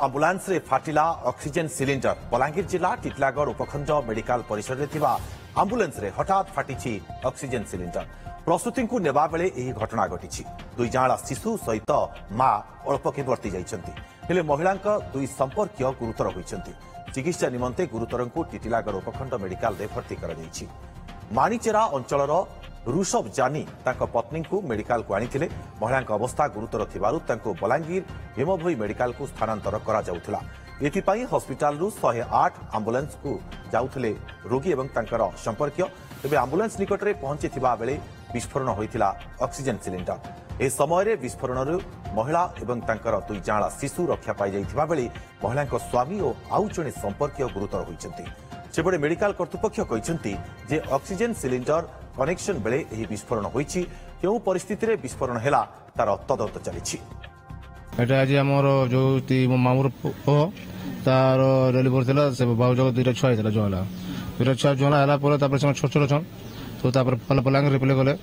Ambulance रे फाटिला oxygen cylinder Balangir जिला टिटलागढ़ उपखंड मेडिकल परिसर रे थिबा आंबुलांस रे हठात फाटिछि ऑक्सीजन सिलिंडर। प्रसूति को नेबा बेले एही घटना घटिछि। दुई जांला शिशु सहित मां अल्पके वर्ती जाइछन्ति। हेले महिलांका दुई संपर्कीय गुरुतर होइछन्ति। चिकित्सा निमंते गुरुतरंकु टिटलागढ़ उपखंड मेडिकल रे भर्ती करा जाइछि। मानिचेरा अंचलर ऋषभ जानी तांको पत्नी को मेडिकल को आनिथिले। महिलांका अवस्था गुरुतर थिबारु तांको बलांगीर भीमभोई मेडिकल को स्थानांतर करा जाउथला। एथिपाई हॉस्पिटल रु 108 एम्बुलेंस को जाउथले रोगी एवं तांकर संपर्कीय। तेबे एम्बुलेंस निकट रे पहुंचीथिबा बेले विस्फोरण होइथिला ऑक्सीजन सिलिंडर। ए समय रे विस्फोरणरु महिला एवं तांकर दुई जांला शिशु रक्षा पाई जाइथिबा बेले महिलांका स्वामी और आउ जणे संपर्कीय गुरुतर होइछन्ति। सेबडे मेडिकल कर्तृपक्ष कहिसन्ति जे ऑक्सीजन सिलिंडर कनेक्शन बेले एही विस्फोरण होइछि। केउ परिस्थिति रे विस्फोरण हैला तार तदंत चलिछि। एटा आज हमर जो मो मामुर पो तार डेलिवरी थिला से बाबू जग दुईटा छुआ थिला जोला दुईटा छुआ जोला हला पर तापर से छोट छोट छन तो तापर पलंग रिप्ले गले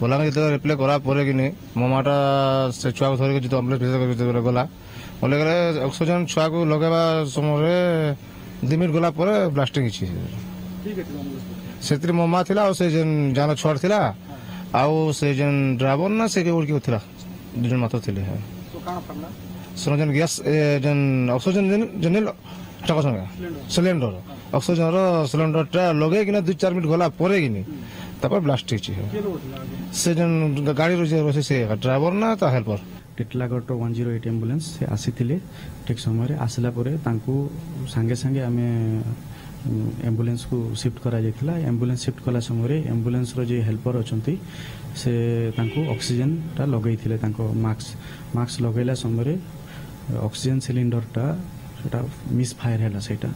पलंग जे रिप्ले करा परे कि नै मो माटा से छुआ धरि के जो एम्बुलेंस गला बोले गले ऑक्सीजन छुआ को लगाबा समय 2 मिनिट गला पर ब्लास्टिंग छि। ठीक है सेत्री मो मा थिला और से जन जाना छोड़ थिला आउ से जन ड्राइवर ना से के उड़की थिला दुजन मात्र थिले है तो काना फरला सनजन गैस जन ऑक्सीजन जनल टका संगे सिलेंडर ऑक्सीजन रो सिलेंडर टा लगे कि ना 2-4 मिनिट गला परे कि नै तपर ब्लास्ट छि से जन गाड़ी रो से ड्राइवर ना ता हेल्पर टिटलागढ़ 108 एम्बुलेंस से आसीथिले। ठीक समय आसला परे तांकू संगे संगे आमे एम्बुलेंस को शिफ्ट करा जायतिला। एम्बुलेंस शिफ्ट कला समय एम्बुलेंस रो जे हेल्पर अछंती से तांकू ऑक्सीजन टा लगैथिले। तांको मास्क लगैला समय ऑक्सीजन सिलिंडर टा सेटा मिसफायर हैला। सेटा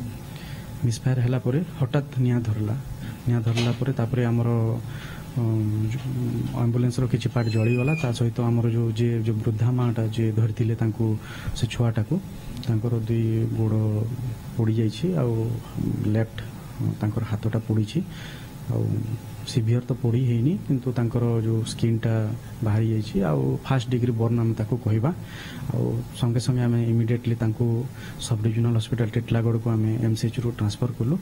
मिसफायर हैला परे हठात निया धरला परे तापरे हमरो एम्बुलेंस रो किछि पार्ट जळी गला। ता सहित हमरो जो वृद्धा माटा जे धरथिले तांकू से छुआटा को तांकर दुई गोड़ पोड़ी जाइछि आ लेफ्ट तांकर हाथटा पोड़ी आ सीवियर तो पोड़ी हेनी किंतु तांकर जो स्किन टा बाहरी जाइछि आ फर्स्ट डिग्री बर्न हम ताको कहबा। आ संगे संगे हमें इमिडिएटली तांको सब डिविजनल हॉस्पिटल टिटलागढ़ को हमें एमसीएच रो ट्रांसफर करलो।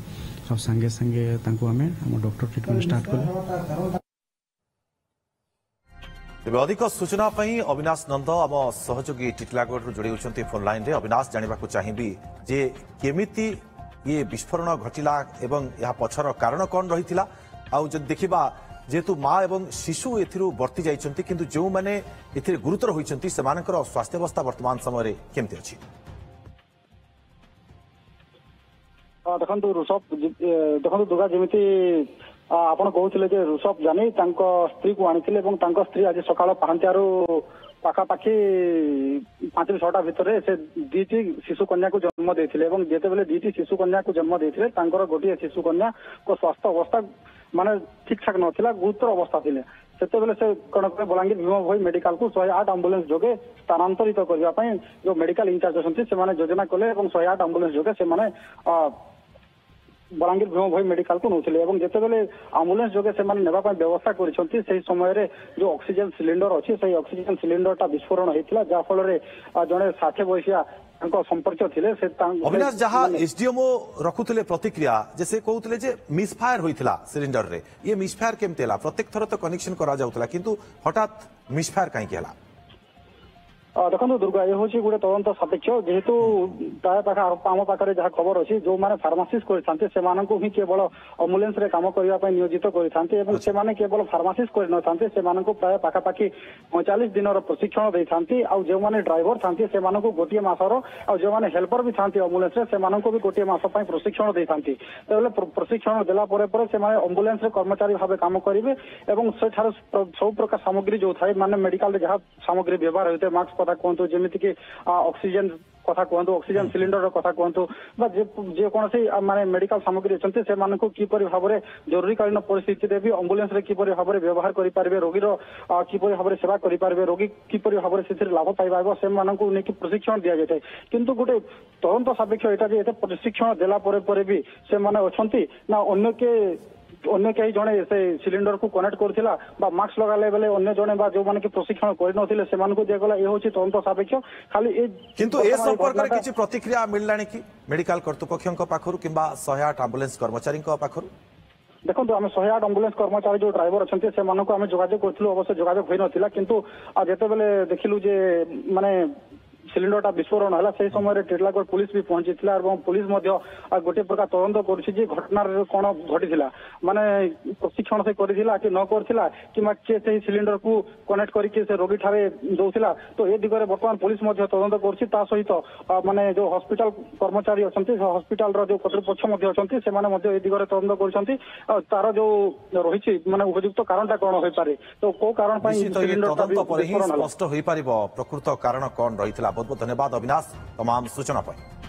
सब संगे संगे तांको हमें हम डॉक्टर ट्रीटमेंट स्टार्ट करलो। तेज अधिक सूचना अविनाश नंद आम सहयोगी टिटलागढ़ जोड़ी होती फोन लाइन रे। अविनाश जानवा चाहिए जे केमिति ये विस्फोरण घटिला एवं यह पछर कारण कौन रही आउ जब देखा जेहेतु माँ एवं शिशु वर्ती जाइछन्ति किंतु जो माने एथिरे गुरुतर होइछन्ति सेमानकर स्वास्थ्य अवस्था वर्तमान समय केमती अछि? देखंतु ऋषभ दुर्गा जमिति आपण कहते जे ऋषभ जानी स्त्री को आनी स्त्री आज सकाल पांचारू पाखापाखि 5-6टा भितर से 2टी शिशु कन्या को जन्म देथिले एवं जेते बेले 2टी शिशु कन्या को जन्म देथिले तांकर गोटे शिशु कन्या को स्वास्थ्य अवस्था माने ठीक ठाक नथिला, गुरुतर अवस्था थिले। सेते बेले से कोन बलांगीर भीमभोई मेडिकल को 108 एम्बुलेंस जोगे स्थानांतरित करबा पई जो मेडिकल इंचार्ज अछंती से माने योजना कले एवं 108 एम्बुलेंस जोगे से माने बलांगीर भीमभोई मेडिकल को नौथिले एवं जेते बेले एम्बुलेंस जोगे से माने नेबा पई व्यवस्था करिसंती सेही समय रे जो ऑक्सीजन सिलिंडर अछि सेही ऑक्सीजन सिलिंडर टा विस्फोरण हेतिला जा फल रे जने 60 वर्षीय तांको संपर्क थिले से अविनाश जहां एसडीएमओ रखुतले प्रतिक्रिया जैसे कहउतले जे मिसफायर होइथिला सिलिंडर रे। ये मिसफायर केमतेला प्रत्येक थर तो कनेक्शन करा जाउतला किंतु हठात मिसफायर काई केला? देखो दुर्गा ये हूँ गोटे तदंत सापेक्ष जेहेतु प्राय आम पाखे जहाँ खबर अच्छी जो मैंने फार्मासीस्ट करते ही केवल एम्बुलेंस रे काम करने नियोजित करते केवल फार्मासीस्ट कर प्राय पाखापाखि 45 दिन प्रशिक्षण देते आउ जो मैंने ड्राइवर था गोटे मसर आ जो मैंने हेल्पर भी था एम्बुलेंस भी गोटे मस प्रशिक्षण देते प्रशिक्षण देला एम्बुलेंस कर्मचारी भाव काम करेंगे और सब प्रकार सामग्री जो थाए माने मेडिकल जहाँ सामग्री व्यवहार होते मास्क कथा कहतु जमीक ऑक्सीजन कथा कहतु ऑक्सीजन सिलिंडर कथा कहतु जेकोसी माने मेडिकल सामग्री अच्छे से किपरि भाव में जरूरीकालीन परिस्थिति भी एम्बुलेंस रे किपरि भाव में व्यवहार करेंगे रोगीर किपरि भाव में सेवा करेंगे रोगी किपरि भाव में से लाभ पाइब से नहीं प्रशिक्षण दि जाए किंतु गोटे तदंत सापेक्ष यहाँ प्रशिक्षण देला भी से माने अच्छी ना अन्य के ଅନ୍ୟ କେହି ଜଣେ ସେ ସିଲିଣ୍ଡର କୁ କନେକ୍ଟ କରିଥିଲା ବା ମାସ୍କ ଲଗାଲେ ବେଲେ ଅନ୍ୟ ଜଣେ ବା ଯୋଉମାନେ କି ପ୍ରଶିକ୍ଷଣ କରିନଥିଲେ ସେମାନଙ୍କୁ ଦିଆଗଲା ଏ ହେଉଛି ତଦନ୍ତ ସାପେକ୍ଷ ଖାଲି କିନ୍ତୁ ଏ ସମ୍ପର୍କରେ କିଛି ପ୍ରତିକ୍ରିୟା ମିଳିଲାଣି କି ମେଡିକାଲ କର୍ତ୍ତୃପକ୍ଷଙ୍କ ପାଖରୁ କିମ୍ବା 108 ଆମ୍ବୁଲାନ୍ସ କର୍ମଚାରୀଙ୍କ ପାଖରୁ? ଦେଖନ୍ତୁ ଆମେ 108 ଆମ୍ବୁଲାନ୍ସ କର୍ମଚାରୀ ଯୋଉ ଡ୍ରାଇଭର ଅଛନ୍ତି ସେମାନଙ୍କୁ ଆମେ ଯୋଗାଯୋଗ କରିଥିଲୁ ଅବଶ୍ୟ ଯୋଗାଯୋଗ ହୋଇନଥିଲା କିନ୍ତୁ ଯେତେବେଳେ ଦେଖିଲୁ ଯେ ମାନେ ସିଲିଣ୍ଡରଟା ବିସ୍ଫୋରଣ ହେଲା ସେହି ସମୟରେ ଟିଟିଲାଗଡ଼ ପୁଲିସ ବି ପହଞ୍ଚିଥିଲା ଏବଂ ପୁଲିସ ମଧ୍ୟ ଗୋଟିଏ ପ୍ରକାର ତଦନ୍ତ କରୁଛି ଯେ ଘଟଣାରେ କଣ ଘଟିଥିଲା ମାନେ ପ୍ରଶିକ୍ଷଣ ସେ କରିଥିଲା କି ନ କରିଥିଲା କିମ୍ବା କିଏ ସେହି ସିଲିଣ୍ଡରକୁ କନେକ୍ଟ କରିକି ସେ ରୋଗୀ ଠାରେ ଦଉଥିଲା ତ ଏ ଦିଗରେ ବର୍ତ୍ତମାନ ପୁଲିସ ମଧ୍ୟ ତଦନ୍ତ କରୁଛି ତା ସହିତ ମାନେ ଯୋଉ ହସ୍ପିଟାଲ କର୍ମଚାରୀ ଅଛନ୍ତି ସେ ହସ୍ପିଟାଲର ଯୋଉ କର୍ତ୍ତୃପକ୍ଷ ମଧ୍ୟ ଅଛନ୍ତି ସେମାନେ ମଧ୍ୟ ଏ ଦିଗରେ ତଦନ୍ତ କରୁଛନ୍ତି ଆଉ ତାର ଯୋଉ ରହିଛି ମାନେ ଉପଯୁକ୍ତ କାରଣଟା କଣ ହୋଇପାରେ ତ କୋଉ କାରଣ ପାଇଁ ସିଲିଣ୍ଡରଟା ସ୍ପଷ୍ଟ ହୋଇପାରିବ ପ୍ରକୃତ କାରଣ କଣ ରହିଥିଲା। बहुत बहुत धन्यवाद अविनाश तमाम सूचना पर।